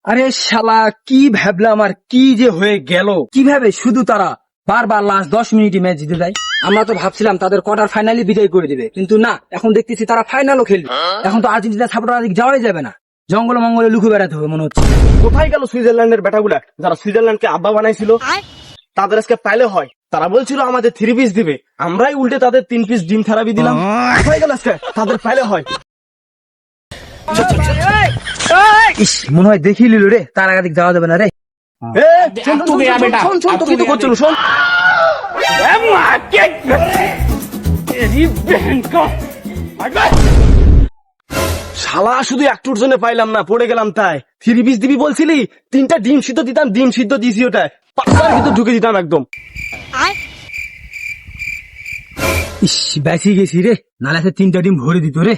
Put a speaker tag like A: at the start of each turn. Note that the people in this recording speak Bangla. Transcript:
A: আরে শালা কি ভাবলাম আর কি যে হয়ে গেল, কিভাবে শুধু তারা বারবার লাস্ট 10 মিনিটে ম্যাচ জিতে যায়। আমরা তো ভাবছিলাম তাদের কোয়ার্টার ফাইনালি বিদায় করে দিবে, কিন্তু না, এখন দেখতেছি তারা ফাইনালও খেলবে। এখন তো আর্জেন্টিনা সাপোর্টার দিকে যাওয়াই যাবে না, জঙ্গল মঙ্গলে লুকু বেড়াতে হবে মনে হচ্ছে।
B: কোথায় গেল সুইজারল্যান্ডের বেটাগুলা যারা সুইজারল্যান্ডকে আব্বা বানাইছিল? তাদের আজকে পাইলে হয়, তারা বলছিল আমাদের 3 পিস দিবে, আমরাই উল্টে তাদের 3 পিস ডিম থেরাপি দিলাম। কোথায় গেল আজকে তাদের পাইলে হয়?
A: ইস, মনে হয় দেখি লিল রে, তার আগে যাওয়া যাবে না রে।
B: শোন তো কি তো করছিল, শোন। শালা শুধু একটুর জন্য পাইলাম না, পড়ে গেলাম তাই। 3 পিস দিবি বলছিলি, 3টা ডিম সিদ্ধ দিতাম, ডিম সিদ্ধ দিয়েছি ওটাই পাকার ভিতর ঢুকে দিতাম একদম।
A: ইস, বেঁচে গেছি রে, নালে 3টা ডিম ভরে দিত রে।